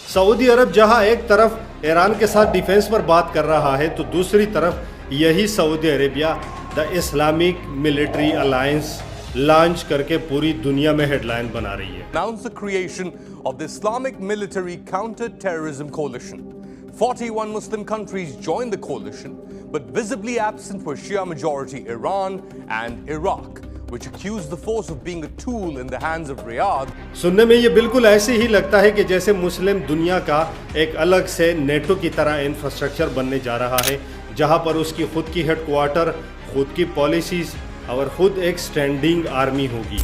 Saudi अरब जहां एक तरफ ईरान के साथ डिफेंस पर बात कर रहा है तो दूसरी तरफ यही Saudi Arabia the Islamic military alliance launch करके पूरी दुनिया में हेडलाइन बना रही है। Announced the creation of the Islamic Military Counter-Terrorism Coalition. 41 Muslim countries joined the coalition, but visibly absent were Shia majority Iran and Iraq, which accused the force of being a tool in the hands of Riyadh. सुनने में ये बिल्कुल ऐसे ही लगता है कि जैसे मुस्लिम दुनिया का एक अलग से नेटो की तरह इंफ्रास्ट्रक्चर बनने जा रहा है, जहां पर उसकी खुद की हेडक्वार्टर, खुद की पॉलिसीज और खुद एक स्टैंडिंग आर्मी होगी।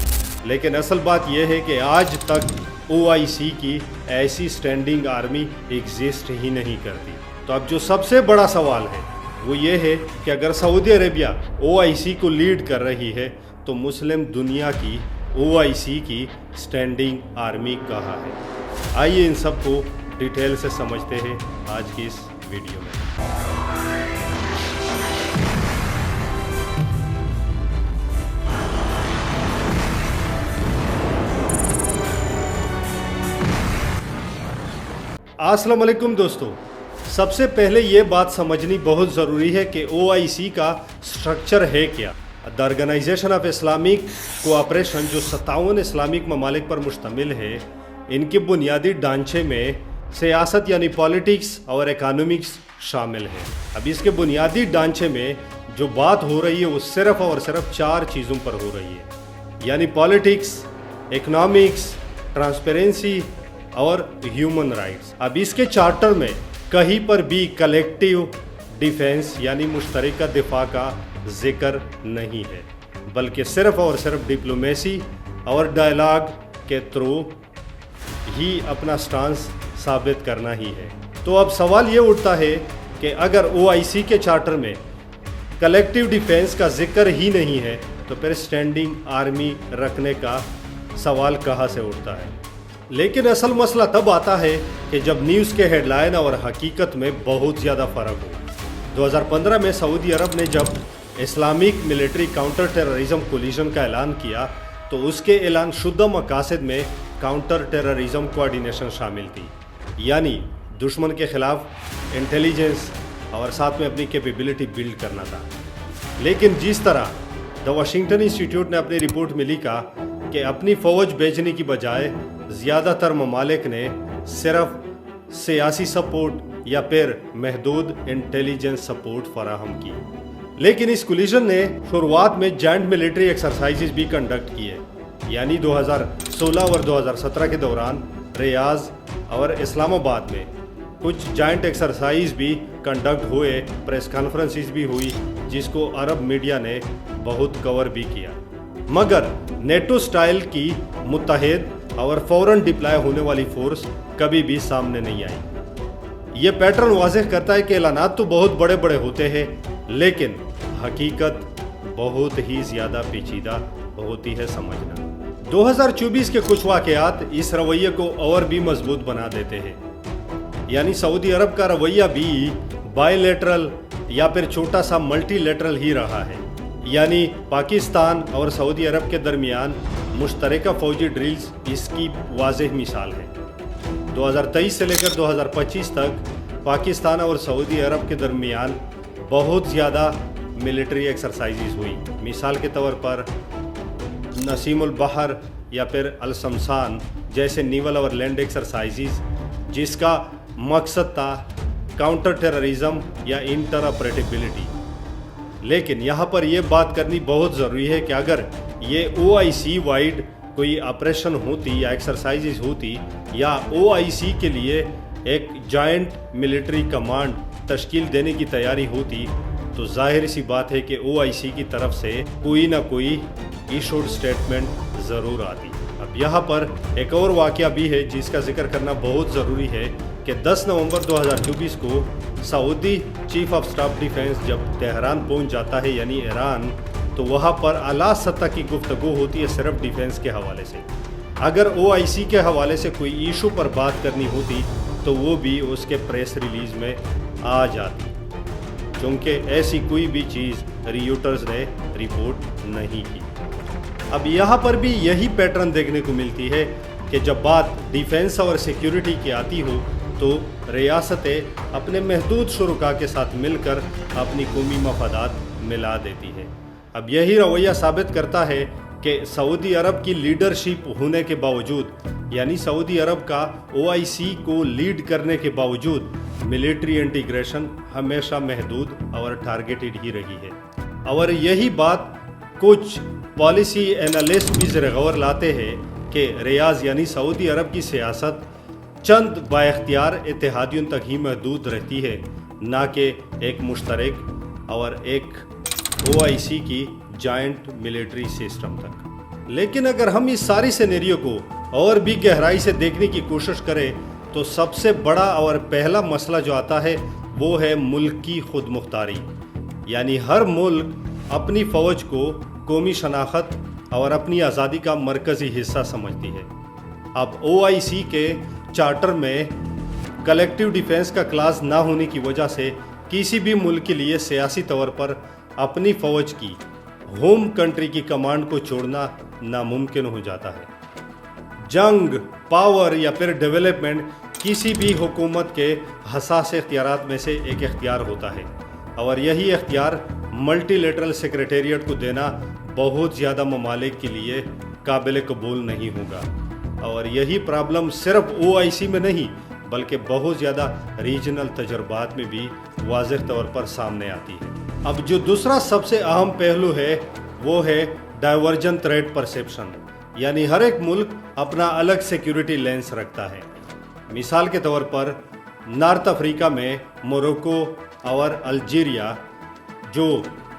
लेकिन असल बात यह है कि आज तक OIC की ऐसी स्टैंडिंग आर्मी एग्जिस्ट ही नहीं करती। तो अब जो सबसे बड़ा सवाल है वो ये है कि अगर सऊदी अरेबिया OIC को लीड कर रही है तो मुस्लिम दुनिया की OIC की स्टैंडिंग आर्मी कहाँ है। आइए इन सब को डिटेल से समझते हैं आज की इस वीडियो में। अस्सलाम वालेकुम दोस्तों, सबसे पहले ये बात समझनी बहुत ज़रूरी है कि OIC का स्ट्रक्चर है क्या। The organization of Islamic cooperation जो 57 इस्लामिक ममालिक पर मुश्तमिल है, इनके बुनियादी ढांचे में सियासत यानी पॉलिटिक्स और इकोनॉमिक्स शामिल है। अब इसके बुनियादी ढांचे में जो बात हो रही है वो सिर्फ़ और सिर्फ 4 चीज़ों पर हो रही है, यानी पॉलिटिक्स, इकोनॉमिक्स, ट्रांसपेरेंसी और ह्यूमन राइट्स। अब इसके चार्टर में कहीं पर भी कलेक्टिव डिफेंस यानी मुश्तरका दिफा का जिक्र नहीं है, बल्कि सिर्फ और सिर्फ डिप्लोमेसी और डायलॉग के थ्रू ही अपना स्टांस साबित करना ही है। तो अब सवाल ये उठता है कि अगर OIC के चार्टर में कलेक्टिव डिफेंस का जिक्र ही नहीं है तो फिर स्टैंडिंग आर्मी रखने का सवाल कहाँ से उठता है। लेकिन असल मसला तब आता है कि जब न्यूज़ के हेडलाइन और हकीकत में बहुत ज़्यादा फ़र्क हो। 2015 में सऊदी अरब ने जब Islamic military counter terrorism coalition का ऐलान किया तो उसके ऐलान शुद्ध मकासद में काउंटर टेररिज्म कोऑर्डिनेशन शामिल थी, यानी दुश्मन के ख़िलाफ़ इंटेलिजेंस और साथ में अपनी कैपेबिलिटी बिल्ड करना था। लेकिन जिस तरह द वाशिंगटन इंस्टीट्यूट ने अपनी रिपोर्ट में लिखा कि अपनी फ़ौज भेजने की बजाय ज़्यादातर ममालिक ने सिर्फ सियासी सपोर्ट या फिर महदूद इंटेलिजेंस सपोर्ट फराहम की। लेकिन इस कोलिशन ने शुरुआत में जॉइंट मिलिट्री एक्सरसाइजेज भी कंडक्ट किए, यानी 2016 और 2017 के दौरान रियाज और इस्लामाबाद में कुछ जॉइंट एक्सरसाइज भी कंडक्ट हुए, प्रेस कॉन्फ्रेंसेस भी हुई, जिसको अरब मीडिया ने बहुत कवर भी किया। मगर नेटो स्टाइल की मुत्तहिद और फ़ौरन डिप्लॉय होने वाली फोर्स कभी भी सामने नहीं आई। ये पैटर्न वाज़ेह करता है कि ऐलानात तो बहुत बड़े बड़े होते हैं, लेकिन हकीकत बहुत ही ज़्यादा पेचीदा होती है समझना। 2024 के कुछ वाक़यात इस रवैये को और भी मजबूत बना देते हैं, यानी सऊदी अरब का रवैया भी बायलैटरल या फिर छोटा सा मल्टीलैटरल ही रहा है, यानी पाकिस्तान और सऊदी अरब के दरमियान मुश्तरका फ़ौजी ड्रिल्स इसकी वाज़ेह मिसाल है। 2023 से लेकर 2025 तक पाकिस्तान और सऊदी अरब के दरमियान बहुत ज़्यादा मिलिट्री एक्सरसाइजेज हुई। मिसाल के तौर पर नसीमुल बहर या फिर अल शमसान जैसे नेवल और लैंड एक्सरसाइजेज, जिसका मकसद था काउंटर टेररिज्म या इंटरऑपरेटिबिलिटी। लेकिन यहाँ पर यह बात करनी बहुत ज़रूरी है कि अगर ये OIC वाइड कोई ऑपरेशन होती या एक्सरसाइजेज होती या OIC के लिए एक जॉइंट मिलिट्री कमांड तश्कील देने की तैयारी होती तो ज़ाहिर सी बात है कि OIC की तरफ से कोई ना कोई इशूड स्टेटमेंट ज़रूर आती। अब यहाँ पर एक और वाक़या भी है जिसका जिक्र करना बहुत ज़रूरी है कि 10 नवंबर 2024 को Saudi chief of staff defence जब तेहरान पहुँच जाता है यानी ईरान, तो वहाँ पर आला सतह की गुफ्तगू होती है सिर्फ डिफेंस के हवाले से। अगर OIC के हवाले से कोई इशू पर बात करनी होती तो वो भी उसके प्रेस रिलीज़ में आ जाती, क्योंकि ऐसी कोई भी चीज़ रियूटर्स ने रिपोर्ट नहीं की। अब यहाँ पर भी यही पैटर्न देखने को मिलती है کہ جب بات ڈیفنس اور سیکیورٹی کی آتی ہو تو ریاستیں اپنے محدود شرکاء کے ساتھ مل کر اپنی قومی مفادات ملا دیتی ہے۔ اب یہی رویہ ثابت کرتا ہے کہ سعودی عرب کی لیڈرشپ ہونے کے باوجود، یعنی سعودی عرب کا OIC کو لیڈ کرنے کے باوجود ملٹری انٹیگریشن ہمیشہ محدود اور ٹارگیٹڈ ہی رہی ہے۔ اور یہی بات کچھ پالیسی اینالسٹ بھی زیر غور لاتے ہیں کہ ریاض یعنی سعودی عرب کی سیاست چند با اختیار اتحادیوں تک ہی محدود رہتی ہے، نہ کہ ایک مشترک اور ایک OIC کی جائنٹ ملٹری سسٹم تک۔ لیکن اگر ہم اس ساری سینیریو کو اور بھی گہرائی سے دیکھنے کی کوشش کریں تو سب سے بڑا اور پہلا مسئلہ جو آتا ہے وہ ہے ملک کی خود مختاری، یعنی ہر ملک اپنی فوج کو قومی شناخت اور اپنی آزادی کا مرکزی حصہ سمجھتی ہے۔ اب OIC کے چارٹر میں کلیکٹیو ڈیفنس کا کلاز نہ ہونے کی وجہ سے کسی بھی ملک کے لیے سیاسی طور پر اپنی فوج کی ہوم کنٹری کی کمانڈ کو چھوڑنا ناممکن ہو جاتا ہے۔ جنگ، پاور یا پھر ڈیولپمنٹ کسی بھی حکومت کے حساس اختیارات میں سے ایک اختیار ہوتا ہے، اور یہی اختیار ملٹی لیٹرل سیکریٹریٹ کو دینا بہت زیادہ ممالک کے لیے قابل قبول نہیں ہوگا۔ اور یہی پرابلم صرف OIC میں نہیں بلکہ بہت زیادہ ریجنل تجربات میں بھی واضح طور پر سامنے آتی ہے۔ اب جو دوسرا سب سے اہم پہلو ہے وہ ہے ڈائیورجن تھریٹ پرسیپشن، یعنی ہر ایک ملک اپنا الگ سیکیورٹی لینس رکھتا ہے۔ مثال کے طور پر نارتھ افریقہ میں موروکو اور الجیریا جو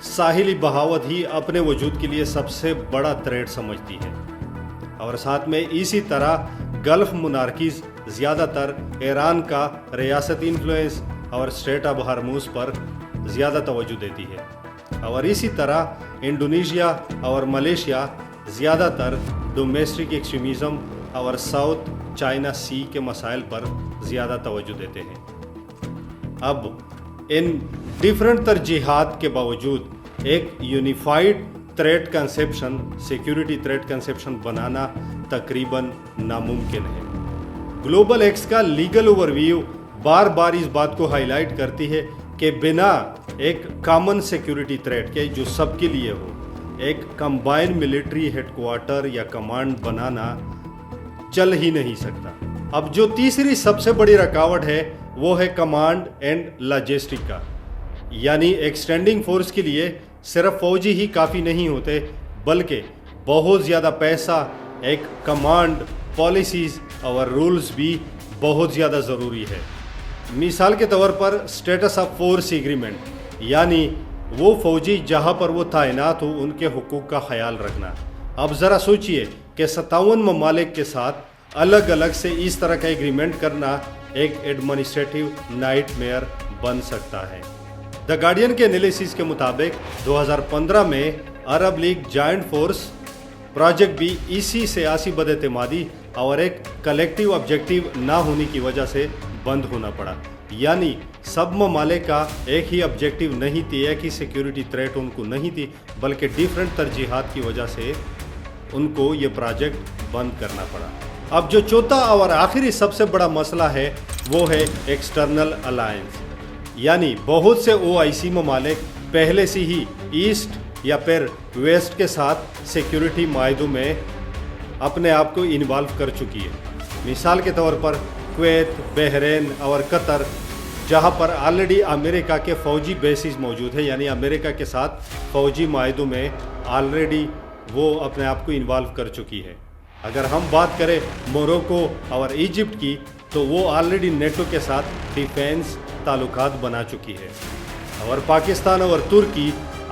ساحلی بغاوت ہی اپنے وجود کے لیے سب سے بڑا تھریٹ سمجھتی ہے، اور ساتھ میں اسی طرح گلف مونارکیز زیادہ تر ایران کا ریاستی انفلوئنس اور اسٹریٹ آف ہارموز پر زیادہ توجہ دیتی ہے، اور اسی طرح انڈونیشیا اور ملیشیا زیادہ تر ڈومیسٹک ایکسٹریمزم اور ساؤتھ چائنا سی کے مسائل پر زیادہ توجہ دیتے ہیں۔ اب ان ڈیفرنٹ ترجیحات کے باوجود ایک unified threat conception, security threat conception بنانا تقریباً ناممکن ہے۔ گلوبل ایکس کا لیگل اوور ویو بار بار اس بات کو ہائی لائٹ کرتی ہے کہ بنا ایک کامن سیکیورٹی تھریٹ کے جو سب کے لیے ہو، ایک کمبائن ملٹری ہیڈ کوارٹر یا کمانڈ بنانا چل ہی نہیں سکتا۔ اب جو تیسری سب سے بڑی رکاوٹ ہے وہ ہے کمانڈ اینڈ لاجسٹک کا، یعنی ایکسٹینڈنگ فورس کے لیے صرف فوجی ہی کافی نہیں ہوتے بلکہ بہت زیادہ پیسہ، ایک کمانڈ، پالیسیز اور رولز بھی بہت زیادہ ضروری ہے۔ مثال کے طور پر اسٹیٹس آف فورس ایگریمنٹ، یعنی وہ فوجی جہاں پر وہ تعینات ہو ان کے حقوق کا خیال رکھنا۔ اب ذرا سوچئے کہ 57 ممالک کے ساتھ الگ الگ سے اس طرح کا ایگریمنٹ کرنا ایک ایڈمنسٹریٹو نائٹ میئر بن سکتا ہے۔ دا گارڈین کے انالیسس کے مطابق 2015 میں عرب لیگ جائنٹ فورس پروجیکٹ بھی اسی سیاسی بد اعتمادی اور ایک کلیکٹیو آبجیکٹیو نہ ہونے کی وجہ سے بند ہونا پڑا، یعنی سب ممالک کا ایک ہی آبجیکٹیو نہیں تھی، ایک ہی سیکیورٹی تھریٹ ان کو نہیں تھی، بلکہ ڈیفرنٹ ترجیحات کی وجہ سے ان کو یہ پروجیکٹ بند کرنا پڑا۔ اب جو چوتھا اور آخری سب سے بڑا مسئلہ ہے وہ ہے ایکسٹرنل الائنس، یعنی بہت سے OIC ممالک پہلے سے ہی ایسٹ یا پھر ویسٹ کے ساتھ سیکیورٹی معاہدوں میں اپنے آپ کو انوالو کر چکی ہے۔ مثال کے طور پر کویت، بحرین اور قطر، جہاں پر آلریڈی امریکہ کے فوجی بیسز موجود ہیں، یعنی امریکہ کے ساتھ فوجی معاہدوں میں آلریڈی وہ اپنے آپ کو انوالو کر چکی ہے۔ اگر ہم بات کریں موروکو اور ایجپٹ کی تو وہ آلریڈی نیٹو کے ساتھ ڈیفینس تعلقات بنا چکی ہے، اور پاکستان اور ترکی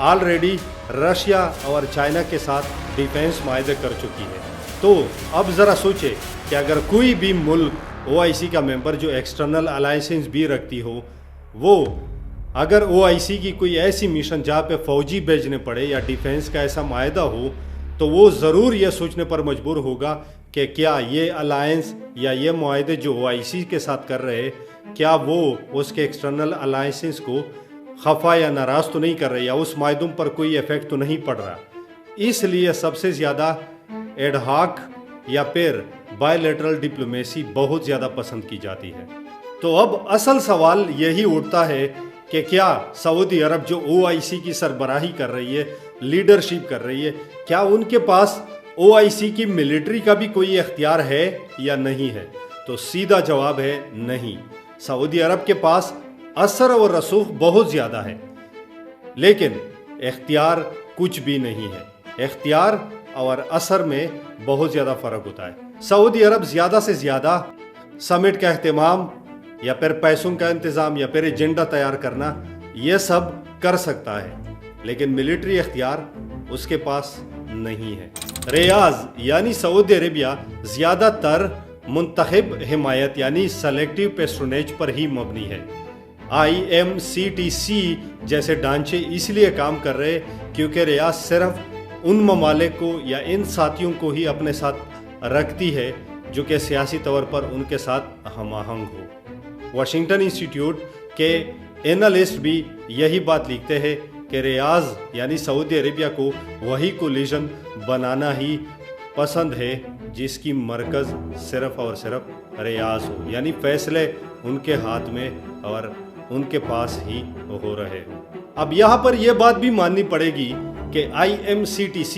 آلریڈی رشیا اور چائنا کے ساتھ ڈیفینس معاہدے کر چکی ہے۔ تو اب ذرا سوچے کہ اگر کوئی بھی ملک OIC کا ممبر جو ایکسٹرنل الائنسز بھی رکھتی ہو، وہ اگر OIC کی کوئی ایسی مشن جہاں پہ فوجی بھیجنے پڑے یا ڈیفینس کا ایسا معاہدہ ہو، تو وہ ضرور یہ سوچنے پر مجبور ہوگا کہ کیا یہ الائنس یا یہ معاہدے جو OIC کے ساتھ کر رہے، کیا وہ اس کے ایکسٹرنل الائنسز کو خفا یا ناراض تو نہیں کر رہے، یا اس معاہدوں پر کوئی ایفیکٹ تو نہیں پڑ رہا۔ اس لیے سب سے زیادہ ایڈ ہاک یا پھر बायलैटरल डिप्लोमेसी बहुत ज़्यादा पसंद की जाती है। तो अब असल सवाल यही उठता है कि क्या सऊदी अरब जो OIC की सरबराही कर रही है, लीडरशिप कर रही है, क्या उनके पास OIC की मिलिट्री का भी कोई इख्तियार है या नहीं है? तो सीधा जवाब है नहीं। सऊदी अरब के पास असर और रसूख बहुत ज़्यादा है, लेकिन इख्तियार कुछ भी नहीं है। इख्तियार और असर में बहुत ज़्यादा फ़र्क होता है। सऊदी अरब ज़्यादा से ज़्यादा समिट का अहतमाम या फिर पैसों का इंतज़ाम या फिर एजेंडा तैयार करना, ये सब कर सकता है, लेकिन मिलिट्री इख्तियार उसके पास नहीं है। रियाज यानी सऊदी अरेबिया ज़्यादातर मुंतखब हिमायत यानी सेलेक्टिव पेट्रोनेज पर ही मबनी है। IMCTC जैसे ढांचे इसलिए काम कर रहे क्योंकि रियाज सिर्फ उन ममालिक को या इन साथियों को ही अपने साथ रखती है जो कि सियासी तौर पर उनके साथ हमाहंग हो। वाशिंगटन इंस्टीट्यूट के एनालिस्ट भी यही बात लिखते हैं कि रियाज यानी सऊदी अरेबिया को वही कोलिशन बनाना ही पसंद है जिसकी मरकज़ सिर्फ और सिर्फ रियाज हो, यानी फैसले उनके हाथ में और उनके पास ही हो रहे हो। अब यहाँ पर यह बात भी माननी पड़ेगी कि IMCTC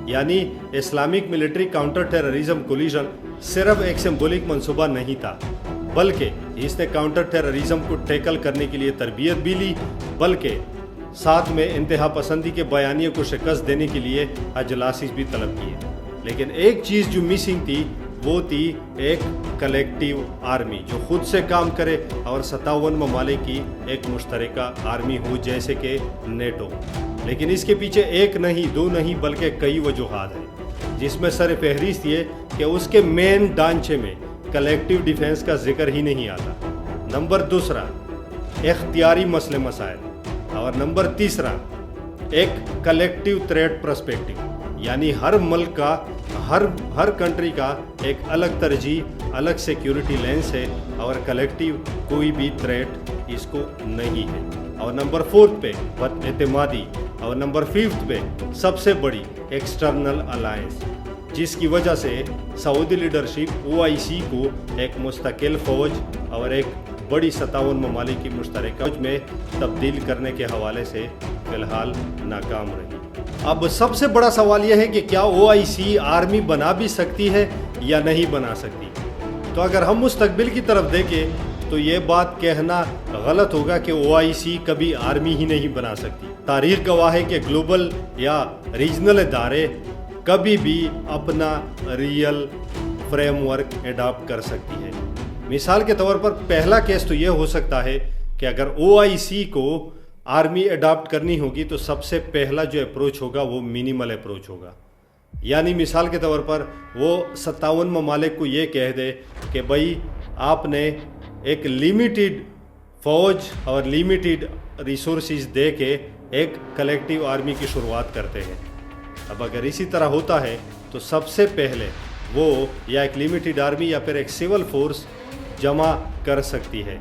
यानी Islamic military counter terrorism coalition सिर्फ एक सिंबॉलिक मंसूबा नहीं था, बल्कि इसने काउंटर टेररिज्म को टैकल करने के लिए तरबियत भी ली, बल्कि साथ में इंतहा पसंदी के बयानिए को शिकस्त देने के लिए अजलासिस भी तलब किए। लेकिन एक चीज़ जो मिसिंग थी वो थी एक कलेक्टिव आर्मी जो खुद से काम करे और 57 ममालिक की एक मुश्तरका आर्मी हो जैसे कि नेटो। लेकिन इसके पीछे एक नहीं, दो नहीं, बल्कि कई वजूहात हैं, जिसमें सर फहरिस्त ये कि उसके मेन ढांचे में कलेक्टिव डिफेंस का जिक्र ही नहीं आता। नंबर दूसरा इख्तियारी मसले मसाइल, और नंबर तीसरा एक कलेक्टिव थ्रेट पर्सपेक्टिव, यानी हर मुल्क का हर कंट्री का एक अलग तरजीह, अलग सिक्योरिटी लेंस है और कलेक्टिव कोई भी थ्रेट इसको नहीं है। और नंबर फोर्थ पे बदएतमादी, और नंबर फिफ्थ पे सबसे बड़ी एक्सटर्नल अलायंस, जिसकी वजह से सऊदी लीडरशिप OIC को एक मुस्तकिल फ़ौज और एक बड़ी 57 ममालिक की मुश्तरका फ़ौज में तब्दील करने के हवाले से फ़िलहाल नाकाम रही। अब सबसे बड़ा सवाल यह है कि क्या OIC आर्मी बना भी सकती है या नहीं बना सकती। तो अगर हम मुस्तकबिल की तरफ देखें तो ये बात कहना गलत होगा कि OIC कभी आर्मी ही नहीं बना सकती। तारीख गवाह है कि ग्लोबल या रीजनल इदारे कभी भी अपना रियल फ्रेमवर्क एडॉप्ट कर सकती है। मिसाल के तौर पर पहला केस तो ये हो सकता है कि अगर OIC को आर्मी अडॉप्ट करनी होगी तो सबसे पहला जो अप्रोच होगा वो मिनिमल अप्रोच होगा। यानी मिसाल के तौर पर वो 57 ममालिक को ये कह दे कि भाई आपने एक लिमिटेड फ़ौज और लिमिटेड रिसोर्सेज दे के एक कलेक्टिव आर्मी की शुरुआत करते हैं। अब अगर इसी तरह होता है तो सबसे पहले वो या एक लिमिटेड आर्मी या फिर एक सिविल फोर्स जमा कर सकती है,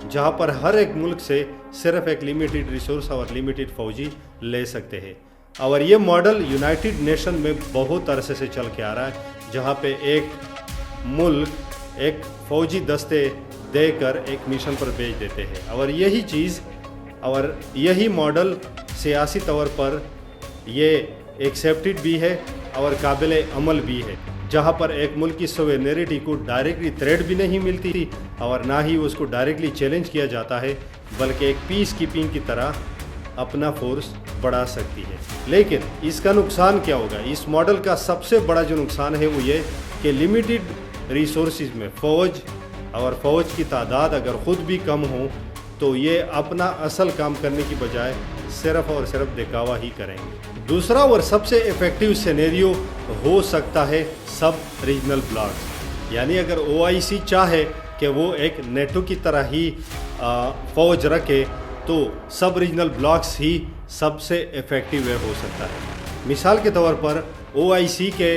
जहाँ पर हर एक मुल्क से सिर्फ एक लिमिटेड रिसोर्स और लिमिटेड फ़ौजी ले सकते हैं। और ये मॉडल यूनाइटेड नेशन में बहुत अरसे से चल के आ रहा है, जहाँ पे एक मुल्क एक फ़ौजी दस्ते देकर एक मिशन पर भेज देते हैं। और यही चीज़ और यही मॉडल सियासी तौर पर ये एक्सेप्टेड भी है और काबिल अमल भी है, जहाँ पर एक मुल्क की सोवेनिटी को डायरेक्टली थ्रेट भी नहीं मिलती थी और ना ही उसको डायरेक्टली चैलेंज किया जाता है, बल्कि एक पीस कीपिंग की तरह अपना फोर्स बढ़ा सकती है। लेकिन इसका नुकसान क्या होगा? इस मॉडल का सबसे बड़ा जो नुकसान है वो ये कि लिमिटेड रिसोर्सेज में फ़ौज और फ़ौज की तादाद अगर ख़ुद भी कम हो तो ये अपना असल काम करने की बजाय सिर्फ़ और सिर्फ दिखावा ही करेंगे। दूसरा और सबसे इफ़ेक्टिव सिनेरियो हो सकता है सब रीजनल ब्लॉक्स, यानी अगर OIC चाहे कि वो एक नेटो की तरह ही फ़ौज रखे तो सब रीजनल ब्लॉक्स ही सबसे इफ़ेक्टिव वे हो सकता है। मिसाल के तौर पर OIC के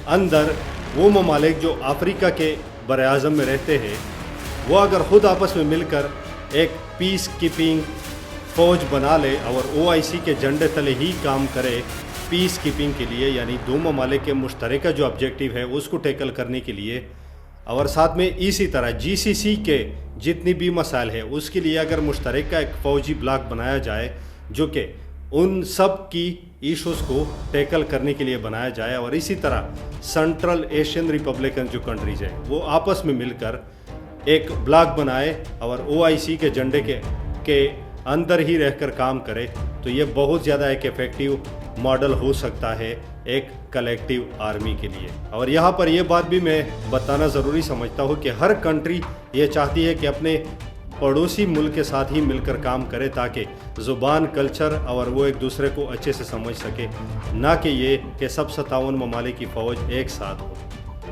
अंदर वो ममालिक जो अफ्रीका के बर-ए-आज़म में रहते हैं, वो अगर ख़ुद आपस में मिलकर एक पीस कीपिंग फ़ौज बना ले और OIC के झंडे तले ही काम करे पीस कीपिंग के लिए, यानी दो ममालिक के मुश्तरका जो ऑब्जेक्टिव है उसको टैकल करने के लिए, اور ساتھ میں اسی طرح GCC کے جتنی بھی مسائل ہے اس کے لیے اگر مشترکہ ایک فوجی بلاک بنایا جائے جو کہ ان سب کی ایشوز کو ٹیکل کرنے کے لیے بنایا جائے، اور اسی طرح سنٹرل ایشین ریپبلکن جو کنٹریز ہیں وہ آپس میں مل کر ایک بلاک بنائے اور OIC کے جھنڈے کے اندر ہی رہ کر کام کرے، تو یہ بہت زیادہ ایک ایفیکٹیو ماڈل ہو سکتا ہے ایک کلیکٹیو آرمی کے لیے۔ اور یہاں پر یہ بات بھی میں بتانا ضروری سمجھتا ہوں کہ ہر کنٹری یہ چاہتی ہے کہ اپنے پڑوسی ملک کے ساتھ ہی مل کر کام کرے تاکہ زبان، کلچر اور وہ ایک دوسرے کو اچھے سے سمجھ سکے، نہ کہ یہ کہ سب 57 ممالک کی فوج ایک ساتھ ہو۔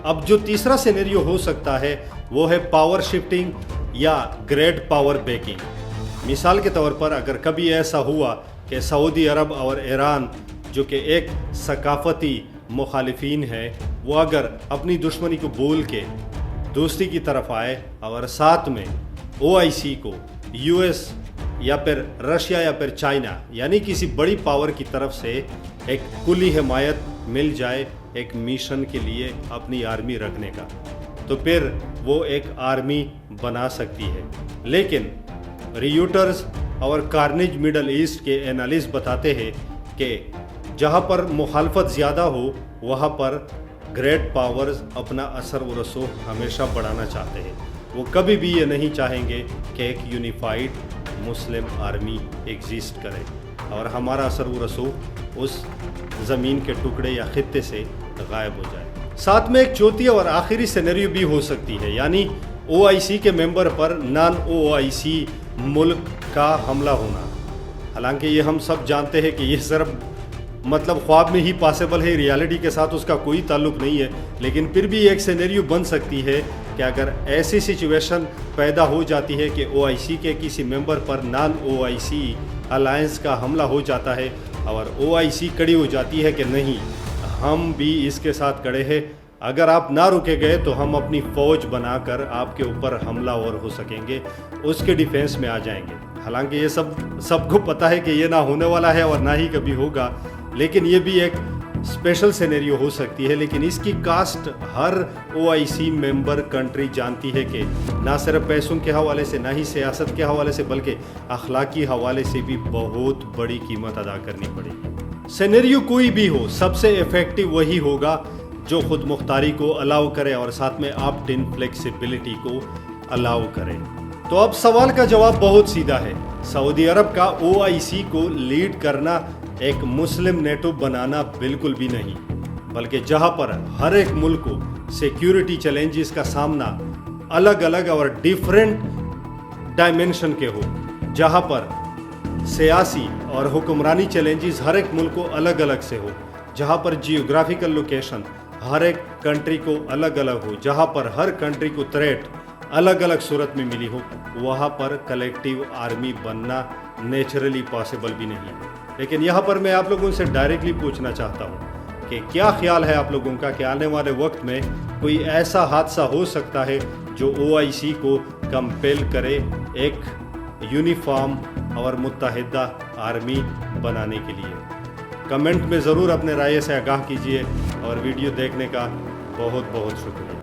اب جو تیسرا سینیریو ہو سکتا ہے وہ ہے پاور شفٹنگ یا گریٹ پاور بیکنگ۔ مثال کے طور پر اگر کبھی ایسا ہوا کہ سعودی عرب اور ایران جو کہ ایک ثقافتی مخالفین ہیں، وہ اگر اپنی دشمنی کو بول کے دوستی کی طرف آئے اور ساتھ میں OIC کو US یا پھر رشیا یا پھر چائنا یعنی کسی بڑی پاور کی طرف سے ایک کلی حمایت مل جائے ایک میشن کے لیے اپنی آرمی رکھنے کا، تو پھر وہ ایک آرمی بنا سکتی ہے۔ لیکن ریوٹرز اور کارنیج مڈل ایسٹ کے اینالسٹ بتاتے ہیں کہ جہاں پر مخالفت زیادہ ہو وہاں پر گریٹ پاورز اپنا اثر و رسوخ ہمیشہ بڑھانا چاہتے ہیں۔ وہ کبھی بھی یہ نہیں چاہیں گے کہ ایک یونیفائڈ مسلم آرمی ایگزسٹ کرے اور ہمارا اثر و رسوخ اس زمین کے ٹکڑے یا خطے سے غائب ہو جائے۔ ساتھ میں ایک چوتھی اور آخری سینیریو بھی ہو سکتی ہے، یعنی OIC کے ممبر پر نان OIC ملک کا حملہ ہونا۔ حالانکہ یہ ہم سب جانتے ہیں کہ یہ صرف خواب میں ہی پاسبل ہے، ریالٹی کے ساتھ اس کا کوئی تعلق نہیں ہے، لیکن پھر بھی ایک سینیریو بن سکتی ہے کہ اگر ایسی سچویشن پیدا ہو جاتی ہے کہ OIC کے کسی ممبر پر نان OIC الائنس کا حملہ ہو جاتا ہے اور OIC کڑی ہو جاتی ہے کہ نہیں، ہم بھی اس کے ساتھ کڑے ہیں، اگر آپ نہ رکے گئے تو ہم اپنی فوج بنا کر آپ کے اوپر حملہ اور ہو سکیں گے، اس کے ڈیفینس میں آ جائیں گے۔ حالانکہ یہ سب کو پتہ ہے کہ یہ نہ ہونے والا ہے اور نہ ہی کبھی ہوگا، لیکن یہ بھی ایک اسپیشل سینیریو ہو سکتی ہے۔ لیکن اس کی کاسٹ ہر OIC ممبر کنٹری جانتی ہے کہ نہ صرف پیسوں کے حوالے سے، نہ ہی سیاست کے حوالے سے، بلکہ اخلاقی حوالے سے بھی بہت بڑی قیمت ادا کرنی پڑے گی۔ سینیریو کوئی بھی ہو، سب سے ایفیکٹو وہی ہوگا جو خود مختاری کو الاؤ کرے اور ساتھ میں آپٹ ان فلیکسیبلٹی کو الاؤ کرے۔ تو اب سوال کا جواب بہت سیدھا ہے، سعودی عرب کا OIC کو لیڈ کرنا ایک مسلم نیٹو بنانا بالکل بھی نہیں، بلکہ جہاں پر ہر ایک ملک کو سیکیورٹی چیلنجز کا سامنا الگ الگ اور ڈیفرنٹ ڈائمنشن کے ہو، جہاں پر سیاسی اور حکمرانی چیلنجز ہر ایک ملک کو الگ الگ سے ہو، جہاں پر جیوگرافیکل لوکیشن ہر ایک کنٹری کو الگ الگ ہو، جہاں پر ہر کنٹری کو تھریٹ الگ الگ صورت میں ملی ہو، وہاں پر کلیکٹیو آرمی بننا نیچرلی پاسبل بھی نہیں۔ لیکن یہاں پر میں آپ لوگوں سے ڈائریکٹلی پوچھنا چاہتا ہوں کہ کیا خیال ہے آپ لوگوں کا کہ آنے والے وقت میں کوئی ایسا حادثہ ہو سکتا ہے جو OIC کو کمپیل کرے ایک یونیفارم اور متحدہ آرمی بنانے کے لیے؟ کمنٹ میں ضرور اپنے رائے سے آگاہ کیجیے اور ویڈیو دیکھنے کا بہت بہت شکریہ۔